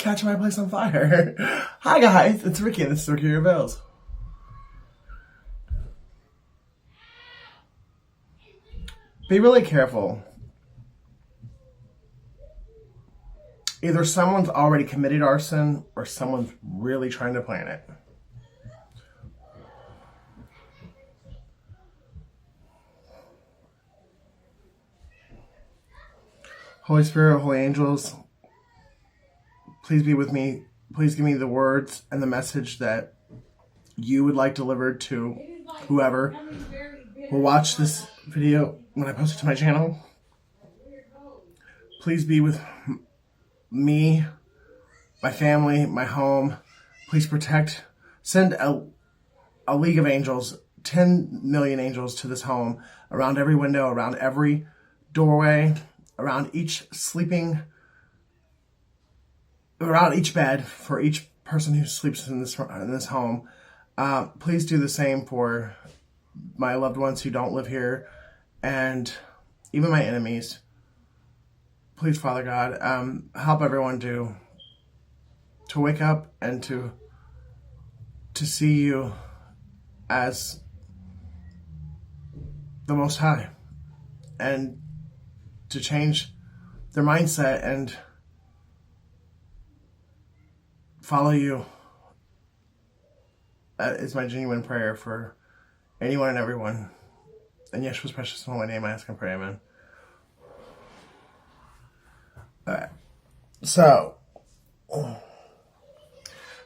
catching my place on fire. Hi guys, it's Ricky and this is Ricky Reveals. Be really careful. Either someone's already committed arson or someone's really trying to plan it. Holy Spirit, Holy Angels, please be with me. Please give me the words and the message that you would like delivered to whoever will watch this video when I post it to my channel. Please be with me, my family, my home. Please protect. Send a league of angels, 10 million angels to this home, around every window, around every doorway, around each around each bed, for each person who sleeps in this home. Please do the same for my loved ones who don't live here, and even my enemies. Please, Father God, help everyone to wake up and to see you as the Most High, and to change their mindset and follow you. That is my genuine prayer for anyone and everyone. In Yeshua's precious and holy name, I ask and pray, amen. Alright. So,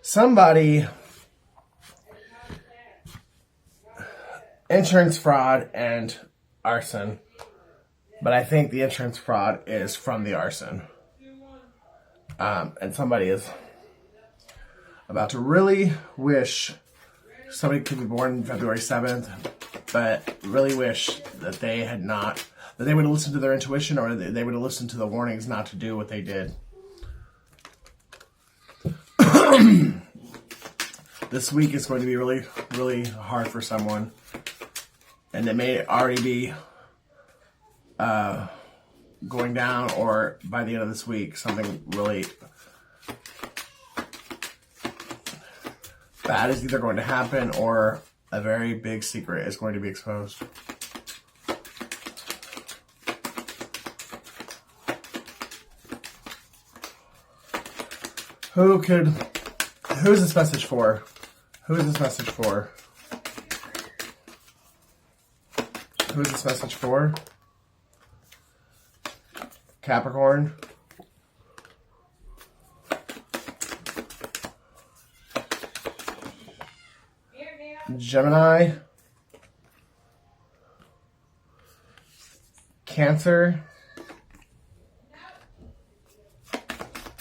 somebody, insurance fraud and arson. But I think the insurance fraud is from the arson. And somebody is about to really wish somebody could be born February 7th, but really wish that they had not, that they would have listened to their intuition, or they would have listened to the warnings not to do what they did. This week is going to be really, really hard for someone. And it may already be going down, or by the end of this week, something really bad is either going to happen, or a very big secret is going to be exposed. Who is this message for? Who is this message for? Who is this message for? Capricorn. Gemini. Cancer.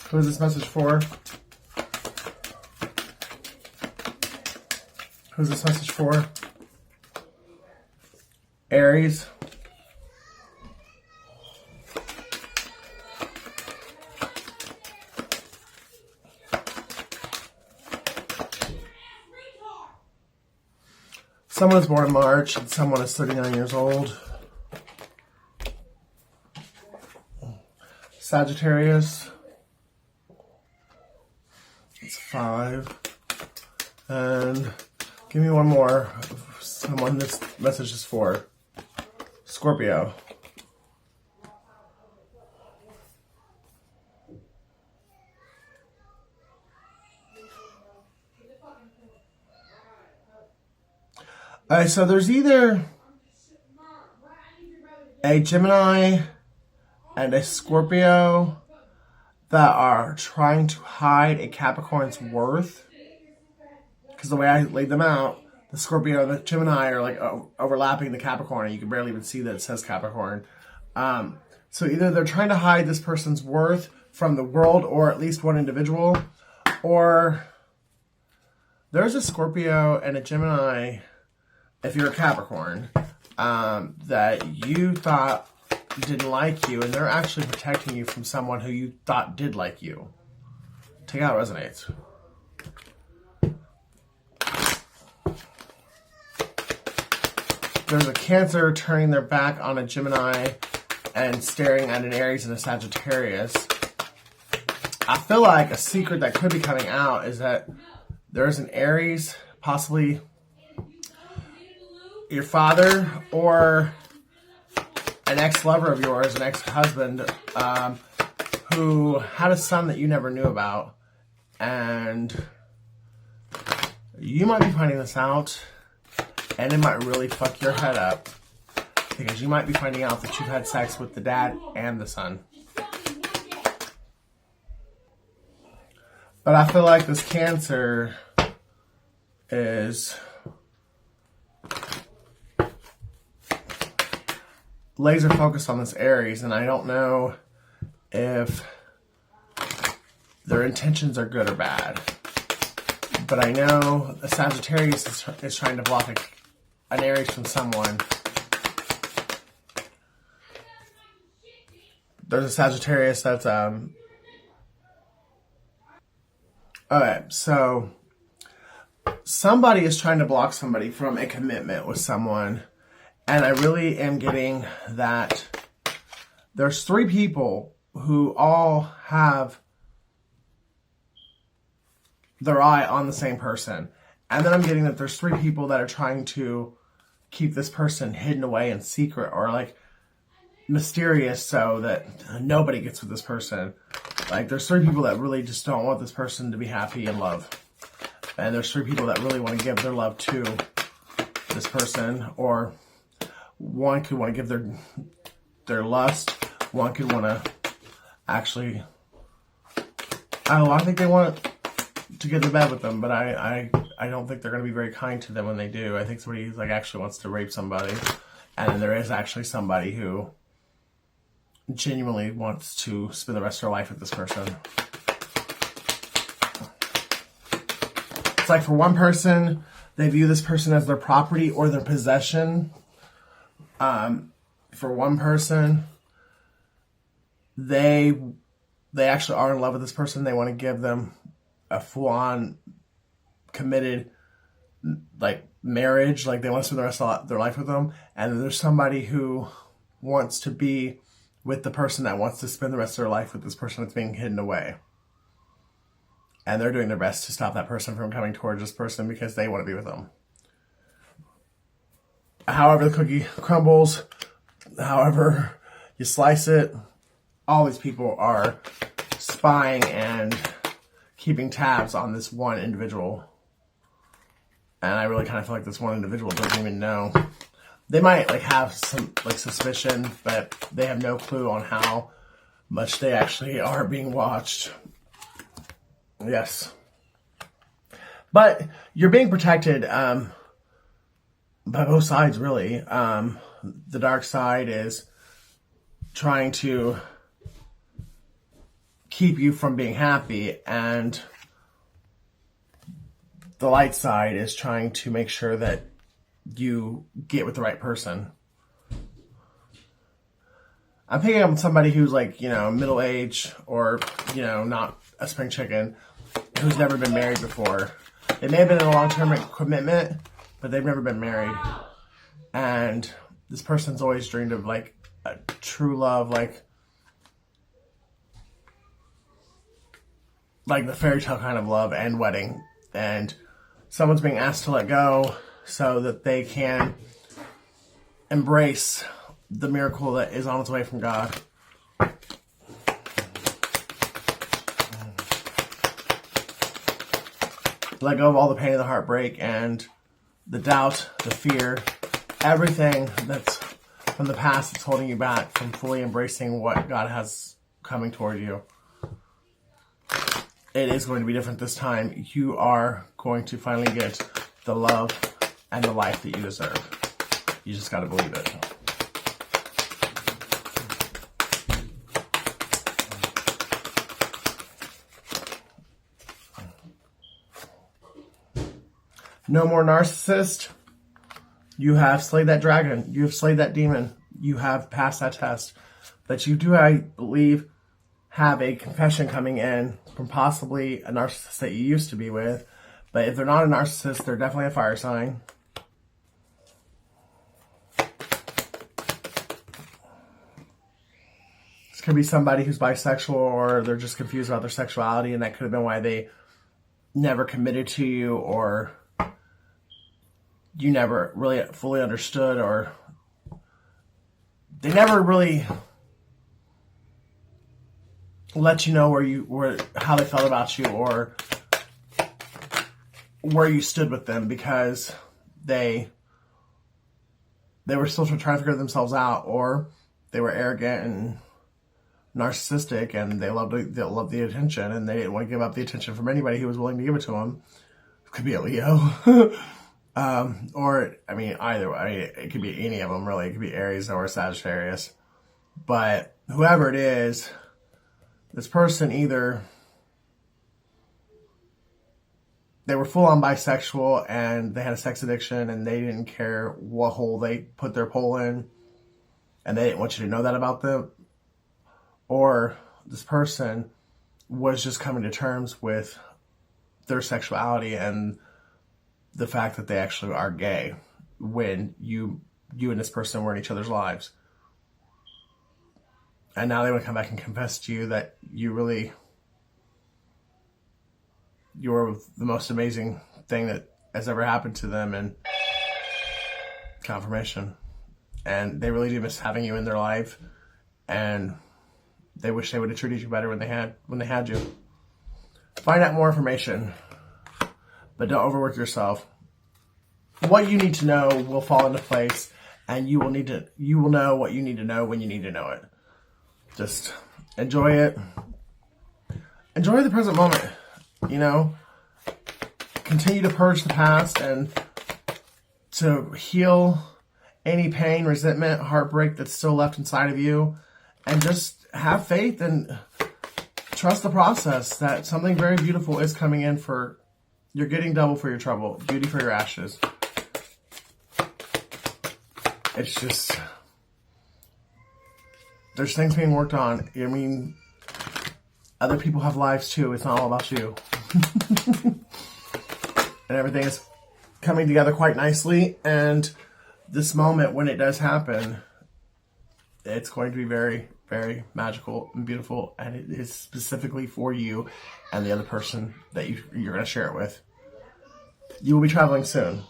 Who is this message for? Who is this message for? Aries. Someone is born in March and someone is 39 years old. Sagittarius. It's 5. And give me one more. Someone this message is for. Scorpio. Alright, so there's either a Gemini and a Scorpio that are trying to hide a Capricorn's worth. Because the way I laid them out, the Scorpio and the Gemini are like overlapping the Capricorn, and you can barely even see that it says Capricorn. So either they're trying to hide this person's worth from the world, or at least one individual, or there's a Scorpio and a Gemini, if you're a Capricorn, that you thought didn't like you, and they're actually protecting you from someone who you thought did like you. Take out resonates. There's a Cancer turning their back on a Gemini and staring at an Aries and a Sagittarius. I feel like a secret that could be coming out is that there's an Aries, possibly your father or an ex-lover of yours, an ex-husband, who had a son that you never knew about. And you might be finding this out, and it might really fuck your head up. Because you might be finding out that you've had sex with the dad and the son. But I feel like this Cancer is laser focused on this Aries, and I don't know if their intentions are good or bad. But I know a Sagittarius is trying to block an Aries from someone. There's a Sagittarius that's okay, so somebody is trying to block somebody from a commitment with someone, and I really am getting that there's 3 people who all have their eye on the same person. And then I'm getting that there's 3 people that are trying to keep this person hidden away in secret or like mysterious so that nobody gets with this person. Like there's 3 people that really just don't want this person to be happy and love. And there's 3 people that really want to give their love to this person, or one could want to give their lust. One could want to actually, I don't know, I think they want to get to bed with them, but I don't think they're going to be very kind to them when they do. I think somebody like actually wants to rape somebody, and then there is actually somebody who genuinely wants to spend the rest of their life with this person. It's like for one person, they view this person as their property or their possession. For one person, they actually are in love with this person. They want to give them a full-on committed like marriage, like they want to spend the rest of their life with them. And then there's somebody who wants to be with the person that wants to spend the rest of their life with this person that's being hidden away. And they're doing their best to stop that person from coming towards this person because they want to be with them. However the cookie crumbles, however you slice it, all these people are spying and keeping tabs on this one individual. And I really kind of feel like this one individual doesn't even know. They might like have some like suspicion, but they have no clue on how much they actually are being watched. Yes. But you're being protected by both sides, really. The dark side is trying to keep you from being happy, and the light side is trying to make sure that you get with the right person. I'm picking up somebody who's like, middle age or, not a spring chicken, who's never been married before. They may have been in a long-term commitment, but they've never been married. And this person's always dreamed of like a true love, like the fairy tale kind of love and wedding. And someone's being asked to let go so that they can embrace the miracle that is on its way from God. Let go of all the pain of the heartbreak and the doubt, the fear, everything that's from the past that's holding you back from fully embracing what God has coming toward you. It is going to be different this time. You are going to finally get the love and the life that you deserve. You just got to believe it. No more narcissist. You have slayed that dragon. You have slayed that demon. You have passed that test. But you do, I believe, have a confession coming in from possibly a narcissist that you used to be with. But if they're not a narcissist, they're definitely a fire sign. It's could be somebody who's bisexual, or they're just confused about their sexuality, and that could have been why they never committed to you, or you never really fully understood, or they never really let you know how they felt about you, or where you stood with them, because they were still trying to figure themselves out, or they were arrogant and narcissistic, and they loved the attention, and they didn't want to give up the attention from anybody who was willing to give it to them. It could be a Leo. Or, I mean, either way. It could be any of them, really. It could be Aries or Sagittarius. But whoever it is, this person either they were full-on bisexual and they had a sex addiction and they didn't care what hole they put their pole in, and they didn't want you to know that about them. Or this person was just coming to terms with their sexuality and the fact that they actually are gay when you and this person were in each other's lives. And now they would come back and confess to you that you were the most amazing thing that has ever happened to them, and confirmation. And they really do miss having you in their life, and they wish they would have treated you better when they had you. Find out more information, but don't overwork yourself. What you need to know will fall into place, and you will know what you need to know when you need to know it. Just enjoy it. Enjoy the present moment. Continue to purge the past and to heal any pain, resentment, heartbreak that's still left inside of you, and just have faith and trust the process that something very beautiful is coming in. You're getting double for your trouble, beauty for your ashes. It's just, there's things being worked on. I mean, other people have lives too. It's not all about you. And everything is coming together quite nicely. And this moment, when it does happen, it's going to be very, very magical and beautiful. And it is specifically for you and the other person that you're going to share it with. You will be traveling soon.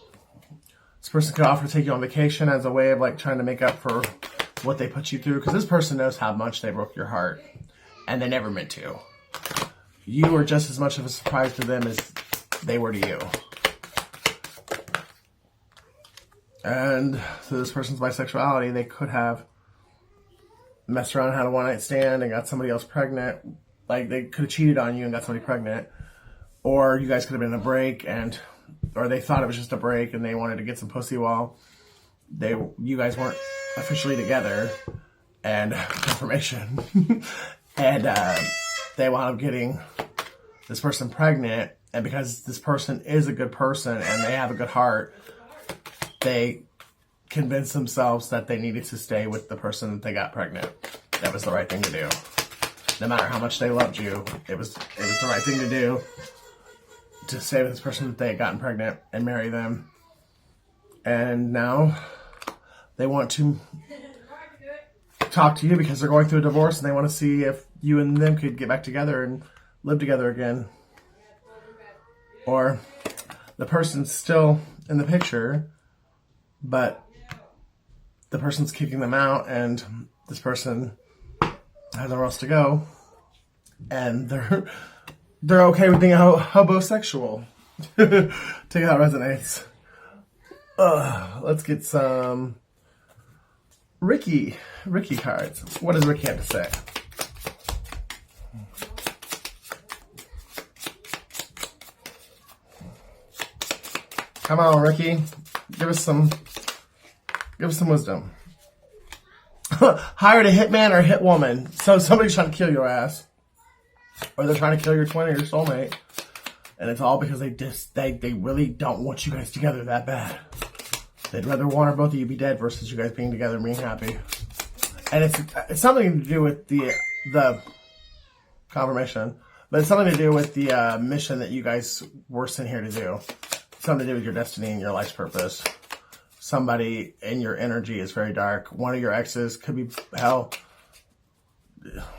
This person could offer to take you on vacation as a way of trying to make up for what they put you through. Because this person knows how much they broke your heart. And they never meant to. You are just as much of a surprise to them as they were to you. And through this person's bisexuality, they could have messed around and had a one-night stand and got somebody else pregnant. They could have cheated on you and got somebody pregnant. Or you guys could have been in a break, or they thought it was just a break and they wanted to get some pussy while you guys weren't officially together. And confirmation. And they wound up getting this person pregnant. And because this person is a good person and they have a good heart, they convinced themselves that they needed to stay with the person that they got pregnant. That was the right thing to do. No matter how much they loved you, it was the right thing to do to stay with this person that they had gotten pregnant and marry them. And now they want to talk to you because they're going through a divorce and they want to see if you and them could get back together and live together again. Or the person's still in the picture, but the person's kicking them out and this person has nowhere else to go. And they're okay with being homosexual. Take how it resonates. Let's get some Ricky cards. What does Ricky have to say? Come on, Ricky. Give us some wisdom. Hired a hitman or a hit woman. So somebody's trying to kill your ass. Or they're trying to kill your twin or your soulmate. And it's all because they really don't want you guys together that bad. They'd rather one or both of you be dead versus you guys being together and being happy. And it's something to do with the confirmation. But it's something to do with the mission that you guys were sent here to do. Something to do with your destiny and your life's purpose. Somebody in your energy is very dark. One of your exes could be, hell,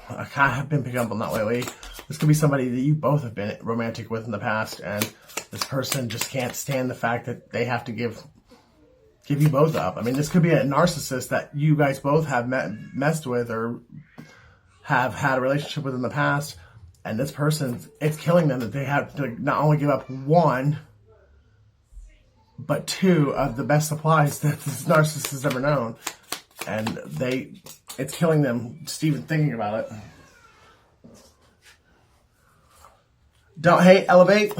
I kind of have been picking up on that lately. This could be somebody that you both have been romantic with in the past, and this person just can't stand the fact that they have to give you both up. I mean, this could be a narcissist that you guys both have messed with or have had a relationship with in the past, and this person, it's killing them that they have to not only give up one, but two of the best supplies that this narcissist has ever known. And it's killing them just even thinking about it. Don't hate, elevate.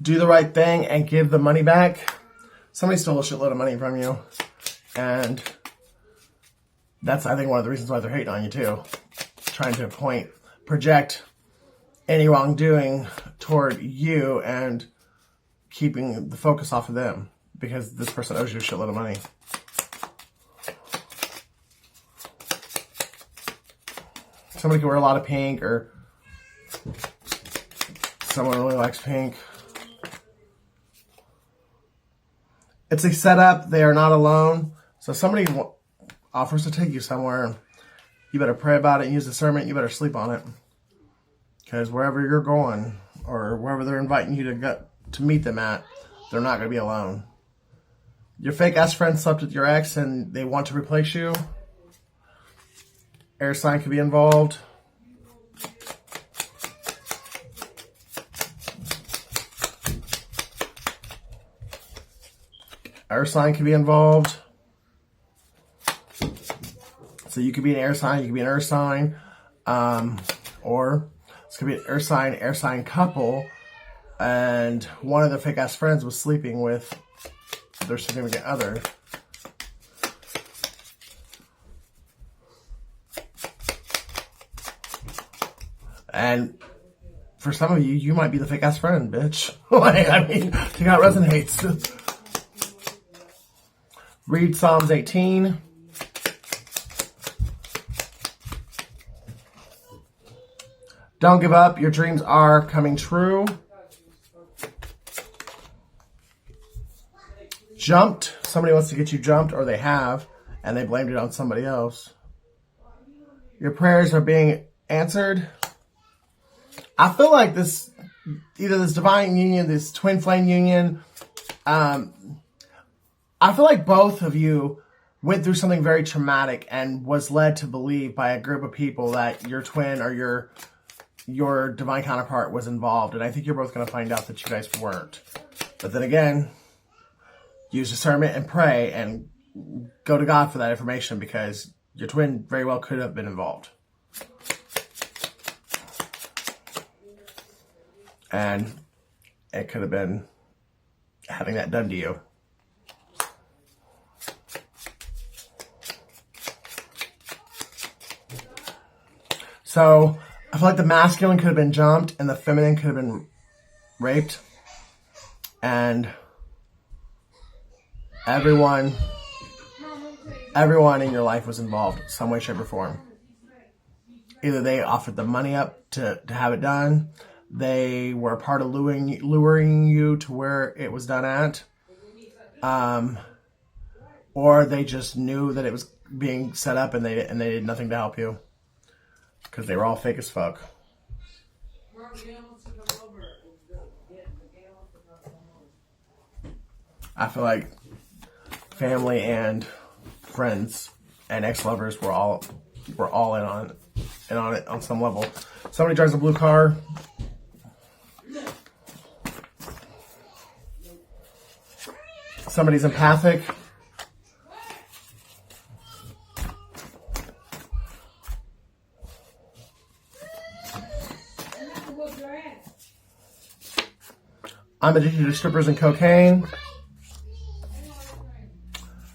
Do the right thing and give the money back. Somebody stole a shitload of money from you. And that's, I think, one of the reasons why they're hating on you too. Trying to project any wrongdoing toward you and keeping the focus off of them. Because this person owes you a shitload of money. Somebody can wear a lot of pink, or someone really likes pink. It's a setup. They are not alone. So somebody offers to take you somewhere. You better pray about it and use discernment. You better sleep on it. Because wherever you're going, or wherever they're inviting you to meet them at, they're not going to be alone. Your fake-ass friend slept with your ex and they want to replace you. Air sign could be involved. Air sign could be involved. So you could be an air sign, you could be an earth sign. Or this could be an air sign couple. And one of their fake-ass friends was sleeping with their significant other. And for some of you, you might be the fake ass friend, bitch. I mean, take out resonates. Read Psalms 18. Don't give up. Your dreams are coming true. Jumped. Somebody wants to get you jumped, or they have, and they blamed it on somebody else. Your prayers are being answered. I feel like either this divine union, this twin flame union, I feel like both of you went through something very traumatic and was led to believe by a group of people that your twin or your divine counterpart was involved. And I think you're both going to find out that you guys weren't. But then again, use discernment and pray and go to God for that information, because your twin very well could have been involved. And it could have been having that done to you. So I feel like the masculine could have been jumped and the feminine could have been raped. And everyone in your life was involved some way, shape, or form. Either they offered the money up to have it done. They were a part of luring you to where it was done at. Or they just knew that it was being set up and they did nothing to help you. Because they were all fake as fuck. I feel like family and friends and ex-lovers were all in on it on some level. Somebody drives a blue car. Somebody's empathic. I'm addicted to strippers and cocaine.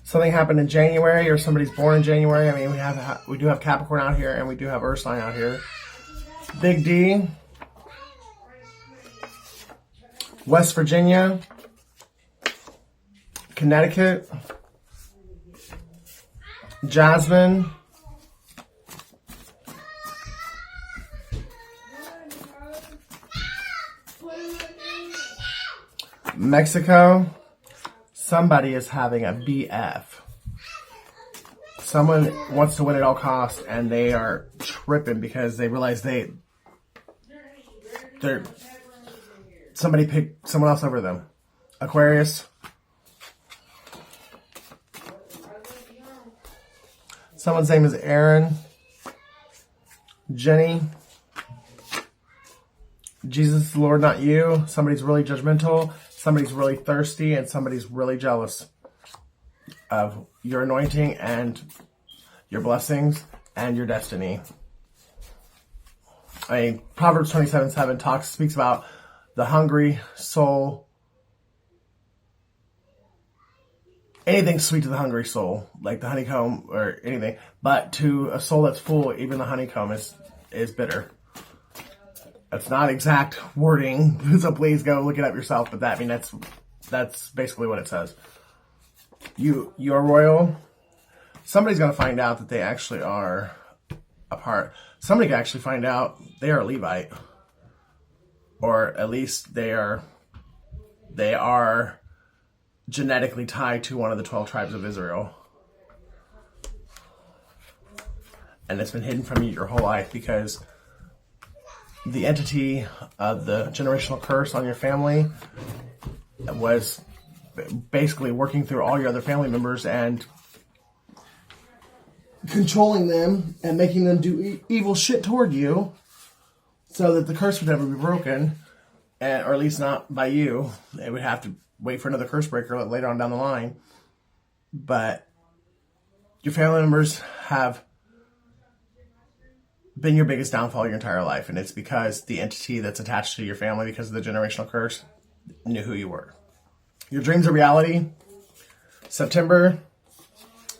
Something happened in January, or somebody's born in January. I mean, we do have Capricorn out here, and we do have Earth sign out here. Big D. West Virginia. Connecticut. Jasmine. Mexico. Somebody is having a BF. Someone wants to win at all costs, and they are tripping because they realize they're somebody picked someone else over them. Aquarius. Someone's name is Aaron. Jenny. Jesus is the Lord, not you. Somebody's really judgmental. Somebody's really thirsty, and somebody's really jealous of your anointing and your blessings and your destiny. Proverbs 27:7 speaks about the hungry soul. Anything sweet to the hungry soul, like the honeycomb or anything, but to a soul that's full, even the honeycomb is bitter. That's not exact wording, so please go look it up yourself. But that's basically what it says. You are royal. Somebody's going to find out that they actually are a part. Somebody can actually find out they are a Levite, or at least they are genetically tied to one of the 12 tribes of Israel. And it's been hidden from you your whole life because the entity of the generational curse on your family was basically working through all your other family members and controlling them and making them do evil shit toward you so that the curse would never be broken, or at least not by you. They would have to wait for another curse breaker later on down the line. But your family members have been your biggest downfall your entire life, and it's because the entity that's attached to your family because of the generational curse knew who you were. Your dreams are reality. September,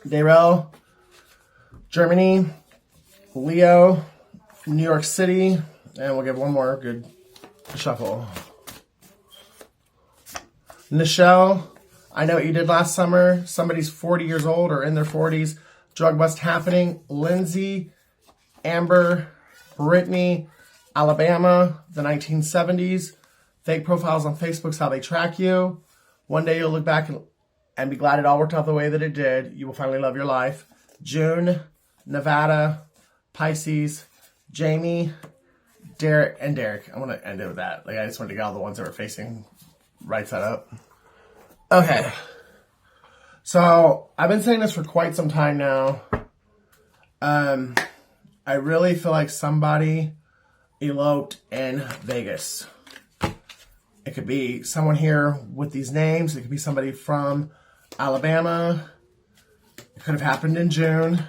Darrell, Germany, Leo, New York City, and we'll give one more good shuffle. Nichelle, I know what you did last summer. Somebody's 40 years old or in their 40s. Drug bust happening. Lindsay, Amber, Brittany, Alabama, the 1970s. Fake profiles on Facebook's how they track you. One day you'll look back and be glad it all worked out the way that it did. You will finally love your life. June, Nevada, Pisces, Jamie, Derek, and Derek. I want to end it with that. I just wanted to get all the ones that were facing right side up. Okay. So, I've been saying this for quite some time now. I really feel like somebody eloped in Vegas. It could be someone here with these names. It could be somebody from Alabama. It could have happened in June.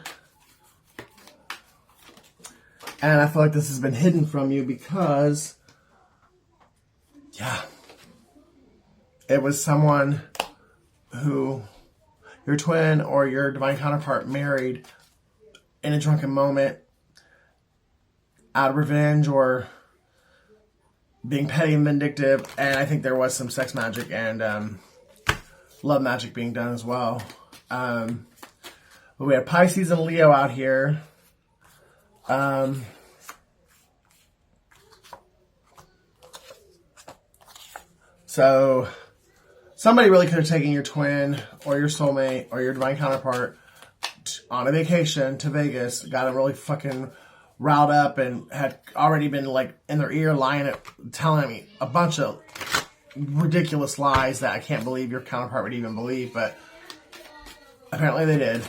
And I feel like this has been hidden from you because, it was someone who your twin or your divine counterpart married in a drunken moment out of revenge or being petty and vindictive. And I think there was some sex magic and love magic being done as well. But we had Pisces and Leo out here. So somebody really could have taken your twin or your soulmate or your divine counterpart on a vacation to Vegas, got them really fucking riled up and had already been in their ear telling me a bunch of ridiculous lies that I can't believe your counterpart would even believe, but apparently they did.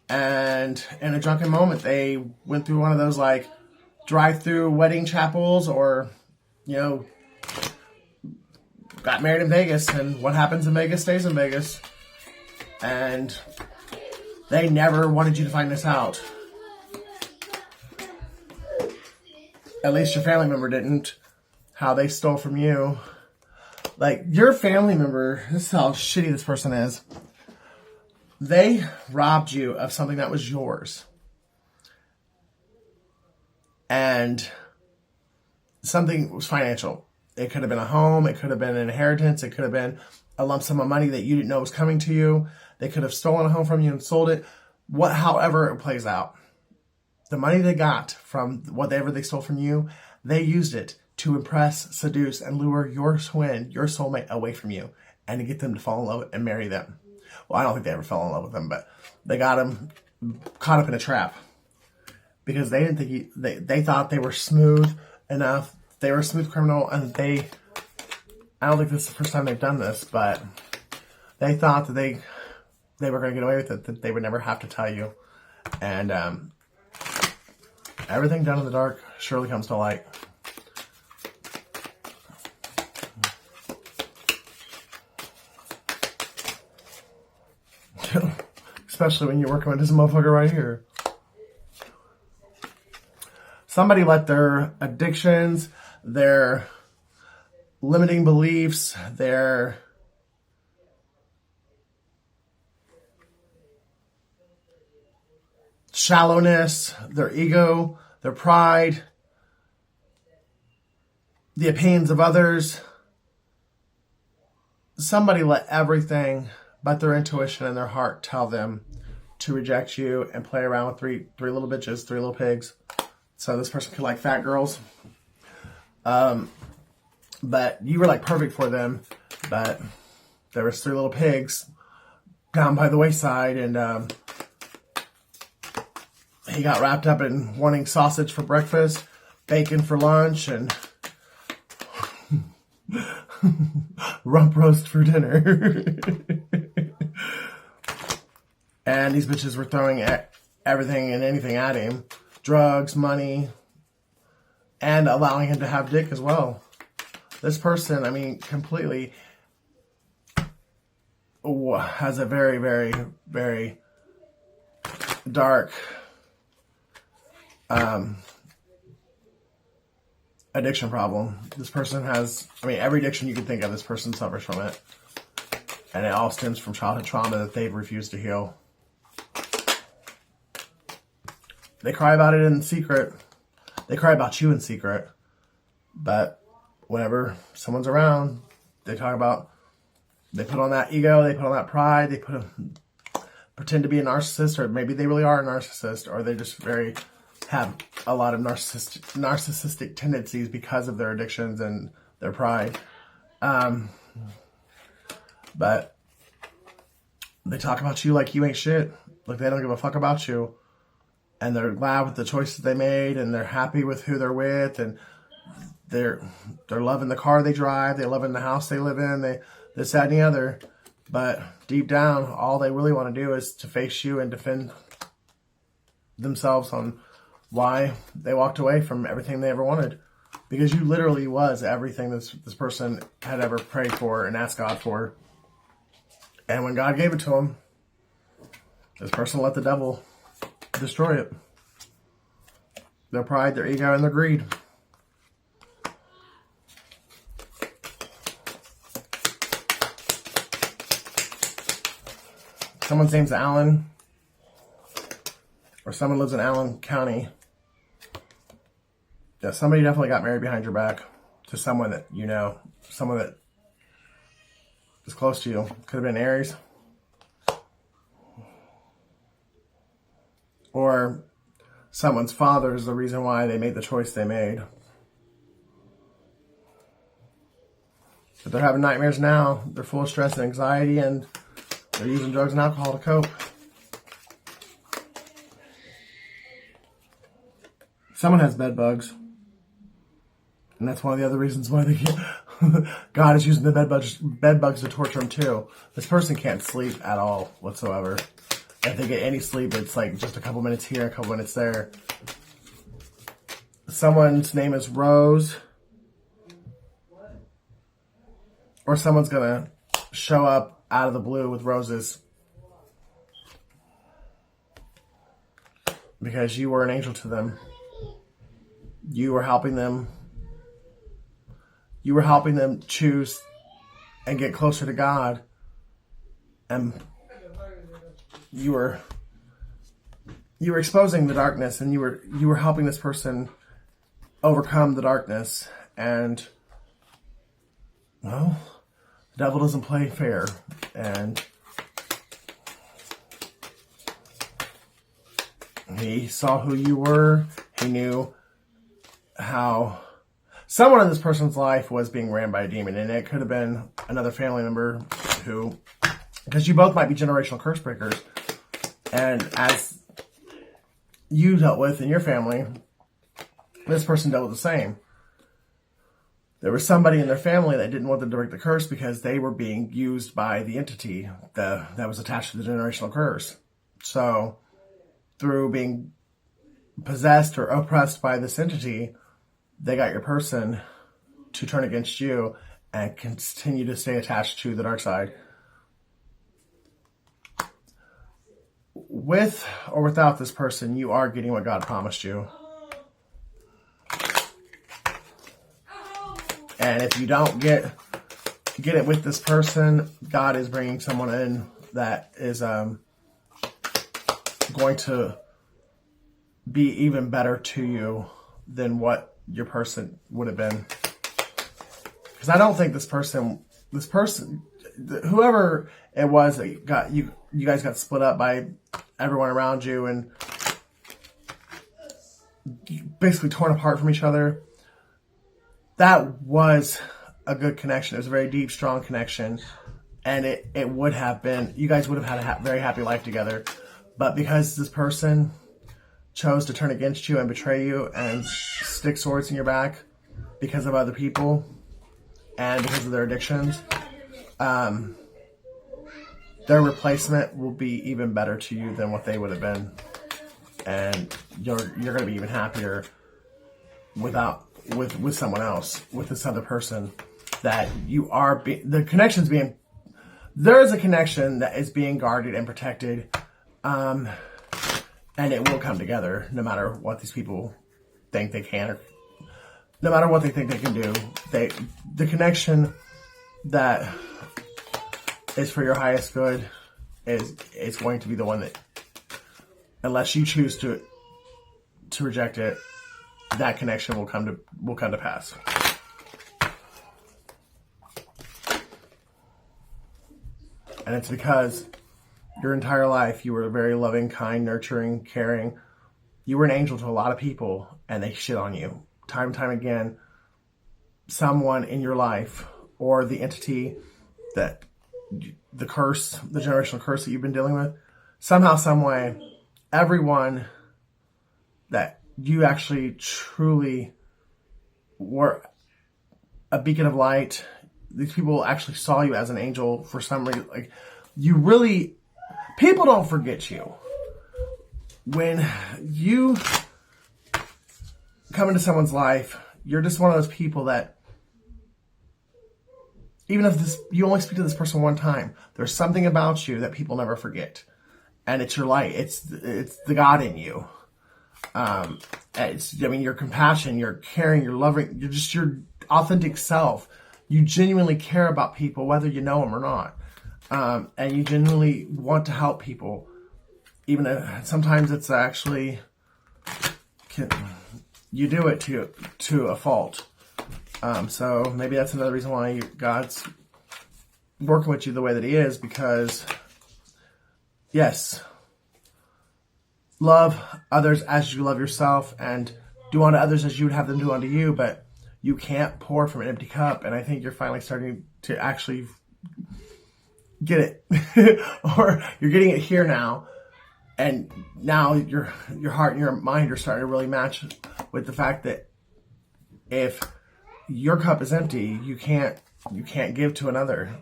And in a drunken moment, they went through one of those drive-through wedding chapels or, got married in Vegas, and what happens in Vegas stays in Vegas. And they never wanted you to find this out. At least your family member didn't. How they stole from you. Your family member, this is how shitty this person is. They robbed you of something that was yours. And something was financial. It could have been a home. It could have been an inheritance. It could have been a lump sum of money that you didn't know was coming to you. They could have stolen a home from you and sold it. However it plays out. The money they got from whatever they stole from you, they used it to impress, seduce, and lure your twin, your soulmate, away from you and to get them to fall in love and marry them. Well, I don't think they ever fell in love with them, but they got them caught up in a trap because they didn't think they thought they were smooth enough. They were a smooth criminal, and I don't think this is the first time they've done this, but they thought that they were going to get away with it, that they would never have to tell you. And everything done in the dark surely comes to light. Especially when you're working with this motherfucker right here. Somebody let their addictions, their limiting beliefs, their shallowness, their ego, their pride, the opinions of others. Somebody let everything but their intuition and their heart tell them to reject you and play around with three little bitches, three little pigs. So this person could like fat girls. But you were like perfect for them. But there was three little pigs down by the wayside, and he got wrapped up in wanting sausage for breakfast, bacon for lunch, and rump roast for dinner. And these bitches were throwing everything and anything at him. Drugs, money, and allowing him to have dick as well. This person, I mean, completely has a very, very, very dark addiction problem. This person has, I mean, every addiction you can think of, this person suffers from it. And it all stems from childhood trauma that they've refused to heal. They cry about it in secret. They cry about you in secret. But whenever someone's around, they put on that ego, they put on that pride, they pretend to be a narcissist, or maybe they really are a narcissist, or they just have a lot of narcissistic tendencies because of their addictions and their pride. But they talk about you like you ain't shit. Like they don't give a fuck about you. And they're glad with the choices they made, and they're happy with who they're with, and they're loving the car they drive, they're loving the house they live in, this, that, and the other. But deep down, all they really want to do is to face you and defend themselves on why they walked away from everything they ever wanted. Because you literally was everything this person had ever prayed for and asked God for. And when God gave it to him, this person let the devil destroy it. Their pride, their ego, and their greed. Someone's name's Allen, or someone lives in Allen County. Yeah, somebody definitely got married behind your back to someone that you know, someone that is close to you. Could have been Aries. Or someone's father is the reason why they made the choice they made. But they're having nightmares now. They're full of stress and anxiety, and they're using drugs and alcohol to cope. Someone has bed bugs. And that's one of the other reasons why God is using the bed bugs to torture them too. This person can't sleep at all whatsoever. If they get any sleep, it's like just a couple minutes here, a couple minutes there. Someone's name is Rose. Or someone's going to show up out of the blue with roses. Because you were an angel to them. You were helping them. You were helping them choose and get closer to God. And you were exposing the darkness, and you were helping this person overcome the darkness. And well, the devil doesn't play fair, and he saw who you were. He knew how someone in this person's life was being ran by a demon, and it could have been another family member who, because you both might be generational curse breakers. And as you dealt with in your family, this person dealt with the same. There was somebody in their family that didn't want them to break the curse because they were being used by the entity that was attached to the generational curse. So through being possessed or oppressed by this entity, they got your person to turn against you and continue to stay attached to the dark side. With or without this person, you are getting what God promised you. And if you don't get it with this person, God is bringing someone in that is going to be even better to you than what your person would have been. Because I don't think this person, whoever it was that got you guys got split up by everyone around you and basically torn apart from each other. That was a good connection. It was a very deep, strong connection. And it would have been, you guys would have had a very happy life together. But because this person chose to turn against you and betray you and stick swords in your back because of other people and because of their addictions, their replacement will be even better to you than what they would have been. And you're going to be even happier with someone else, with this other person, that you are the connection's being, there is a connection that is being guarded and protected, and it will come together no matter what these people think they can, or no matter what they think they can do. The connection that is for your highest good is going to be the one that, unless you choose to reject it, that connection will come to pass. And it's because your entire life you were very loving, kind, nurturing, caring. You were an angel to a lot of people, and they shit on you time and time again. Someone in your life, or the entity that the curse, the generational curse that you've been dealing with, somehow, some way, everyone that you actually truly were a beacon of light, these people actually saw you as an angel for some reason. Like, you really, people don't forget you. When you come into someone's life, you're just one of those people that, even if you only speak to this person one time, there's something about you that people never forget. And it's your light. It's the God in you. Your compassion, your caring, your loving, you're just your authentic self. You genuinely care about people, whether you know them or not. And you genuinely want to help people. Even if sometimes it's actually, you do it to a fault. So maybe that's another reason why God's working with you the way that he is, because yes, love others as you love yourself, and do unto others as you would have them do unto you, but you can't pour from an empty cup. And I think you're finally starting to actually get it, or you're getting it here now. And now your heart and your mind are starting to really match with the fact that if your cup is empty, you can't give to another.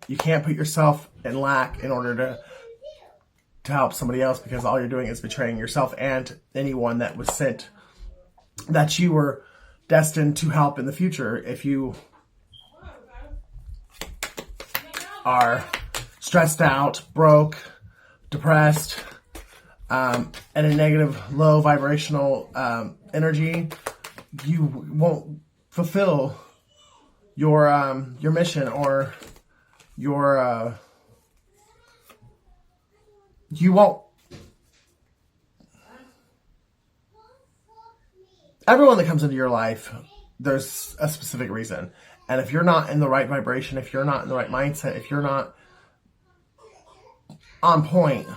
You can't put yourself in lack in order to help somebody else, because all you're doing is betraying yourself and anyone that was sent, that you were destined to help in the future. If you are stressed out, broke, depressed, and a negative, low vibrational energy, you won't fulfill your mission, or your you won't. Everyone that comes into your life, there's a specific reason. And if you're not in the right vibration, if you're not in the right mindset, if you're not on point,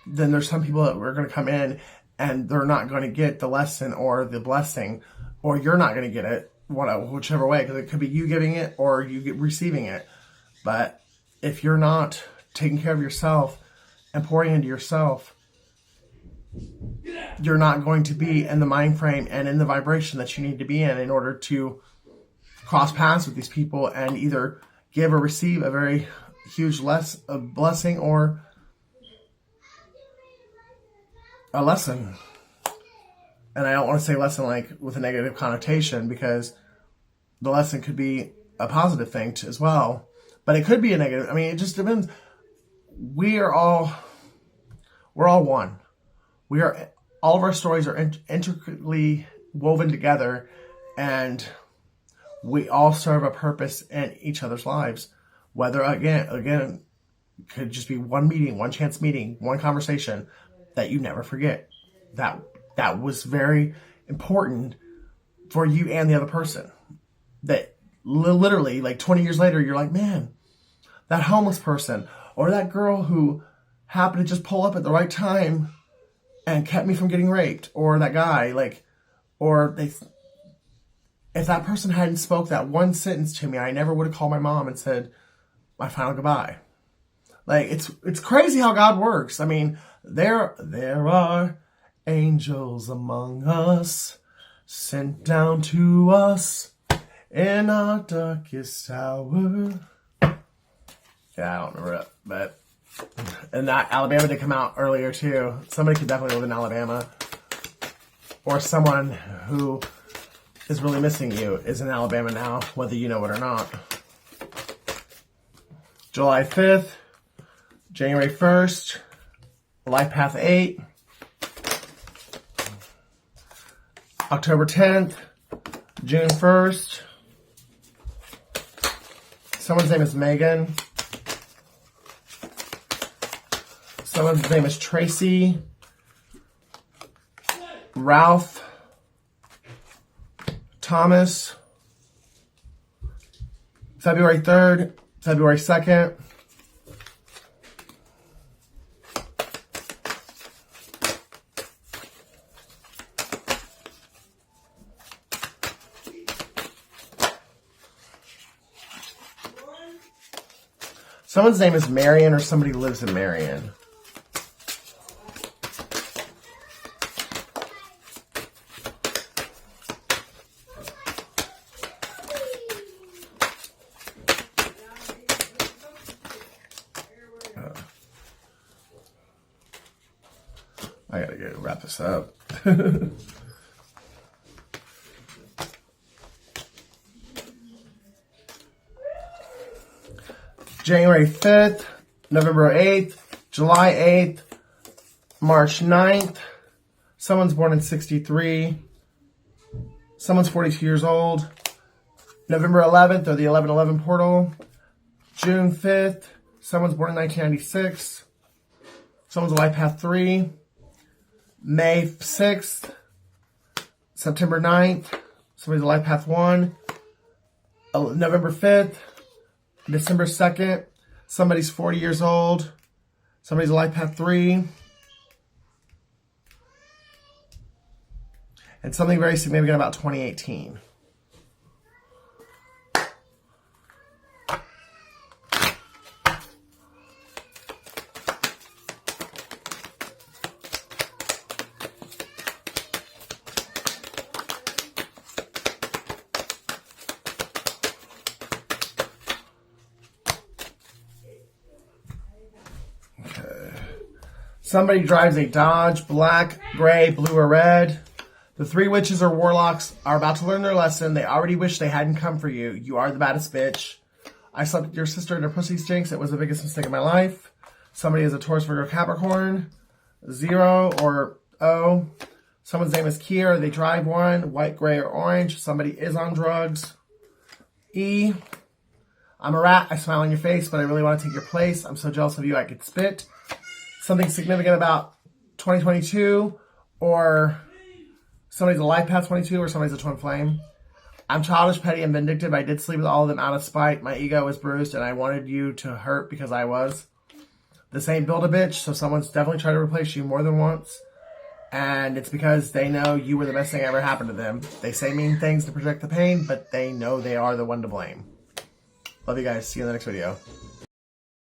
then there's some people that are going to come in and they're not going to get the lesson or the blessing, or you're not going to get it, whichever way, because it could be you giving it or you receiving it. But if you're not taking care of yourself and pouring into yourself, you're not going to be in the mind frame and in the vibration that you need to be in order to cross paths with these people and either give or receive a very huge a blessing or a lesson. And I don't want to say lesson like with a negative connotation, because the lesson could be a positive thing as well. But it could be a negative. I mean, it just depends. We're all one. All of our stories are intricately woven together, and we all serve a purpose in each other's lives. Whether, again, it could just be one meeting, one chance meeting, one conversation that you never forget. That was very important for you and the other person. That literally, like 20 years later, you're like, man, that homeless person or that girl who happened to just pull up at the right time and kept me from getting raped, or that guy, if that person hadn't spoke that one sentence to me, I never would have called my mom and said my final goodbye. Like, it's crazy how God works. I mean, there are angels among us, sent down to us in our darkest hour. Yeah, I don't remember it, but and that Alabama did come out earlier too. Somebody could definitely live in Alabama, or someone who is really missing you is in Alabama now, whether you know it or not. July 5th, January 1st, Life Path 8, October 10th, June 1st. Someone's name is Megan. Someone's name is Tracy. Ralph. Thomas. February 3rd, February 2nd. Someone's name is Marion, or somebody lives in Marion. I gotta go wrap this up. January 5th, November 8th, July 8th, March 9th. Someone's born in 63. Someone's 42 years old. November 11th, or the 1111 portal. June 5th, someone's born in 1996. Someone's a Life Path 3. May 6th, September 9th, somebody's a Life Path 1. November 5th, December 2nd, somebody's 40 years old. Somebody's a Life Path 3. And something very significant about 2018. Somebody drives a Dodge, black, gray, blue, or red. The 3 witches or warlocks are about to learn their lesson. They already wish they hadn't come for you. You are the baddest bitch. I slept with your sister in her pussy stinks. It was the biggest mistake of my life. Somebody is a Taurus, Virgo, Capricorn. 0 or O. Someone's name is Kier. They drive 1, white, gray, or orange. Somebody is on drugs. E. I'm a rat. I smile on your face, but I really want to take your place. I'm so jealous of you I could spit. Something significant about 2022, or somebody's a Life Path 22, or somebody's a twin flame. I'm childish, petty, and vindictive. I did sleep with all of them out of spite. My ego was bruised, and I wanted you to hurt because I was. This ain't Build-A-Bitch, so someone's definitely tried to replace you more than once. And it's because they know you were the best thing ever happened to them. They say mean things to project the pain, but they know they are the one to blame. Love you guys. See you in the next video.